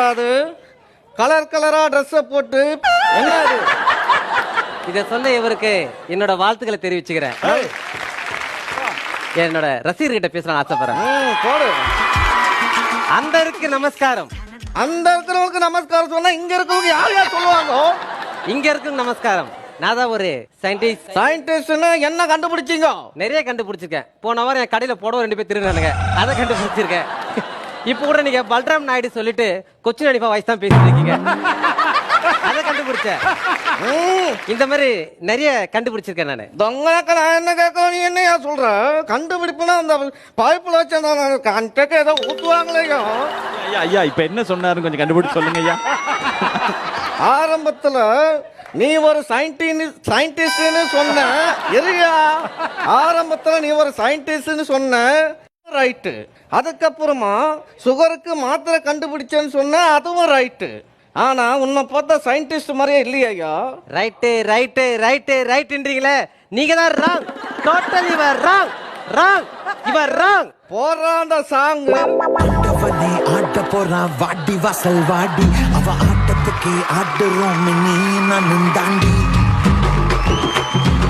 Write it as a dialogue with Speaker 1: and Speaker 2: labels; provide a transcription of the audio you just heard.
Speaker 1: என்னடாது colour கலரா dress போட்டு என்னது?
Speaker 2: இத சொன்ன இவருக்கு என்னோட வாழ்த்துக்களை தெரிவிச்சுக்கிறேன். என்னோட ரசிகர்கிட்ட பேசலாம் ஆசைப்படுறேன்.
Speaker 1: போடு.
Speaker 2: அந்த இருக்கு நமஸ்காரம்.
Speaker 1: அந்த இருக்கிறவங்களுக்கு நமஸ்காரம் சொன்னா இங்க இருக்கவங்க யார் யார் சொல்லுவாங்க?
Speaker 2: இங்க இருக்கு நமஸ்காரம். நான் தான் ஒரு சயின்டிஸ்ட்.
Speaker 1: சயின்டிஸ்ட்னா என்ன கண்டுபிடிச்சீங்க?
Speaker 2: நிறைய கண்டுபிடிச்சிருக்கேன். போன வாரம் என் கடையில போட 2 பேர் திருடுறானுங்க, அதை கண்டுபிடிச்சிருக்கேன். இப்ப கூட நீங்க பல்ராம் நாயுடு சொல்லிட்டு கொச்சின் அனிஃபா வாய்ஸ் தான் பேசிட்டு இருக்கீங்க, அதை கண்டுபிடிச்சேன். இந்த மாதிரி நிறைய கண்டுபிடிச்சிருக்கேன் நானு.
Speaker 1: தொங்கனாக்க நான் என்ன கேட்கணும், நீ என்னையா சொல்ற? கண்டுபிடிப்புனா அந்த பைப்புல வச்சு கண்டக்க ஏதோ ஊத்துவாங்களேயோ.
Speaker 3: ஐயா ஐயா இப்ப என்ன சொன்னாருன்னு கொஞ்சம் கண்டுபிடிச்சு சொல்லுங்க ஐயா.
Speaker 1: ஆரம்பத்துல நீ ஒரு சயின்டிஸ்ட்னு சொன்ன இல்லையா? ஆரம்பத்துல நீ ஒரு சயின்டிஸ்ட்னு சொன்ன, ரைட்டு. அதுக்கப்புறமா சுகருக்கு மாத்திரை கண்டுபிடிச்சேன்னு சொன்ன, அதுவும் ரைட்டு. ஆனா உன்னை பார்த்தா சயின்டிஸ்ட் மாதிரியே இல்லையா?
Speaker 2: ரைட்டு ரைட்டு ரைட்டு ரைட்டுன்றீங்களே, நீங்க தான் wrong. Total your wrong. Wrong your wrong.
Speaker 1: போறா அந்த சாங்.
Speaker 4: ஆண்டவனே ஆட்ட போறான் வாடி வாசல் வாடி, அவ ஆட்டத்துக்கே ஆடுறோம் நீ நானும் தாண்டி.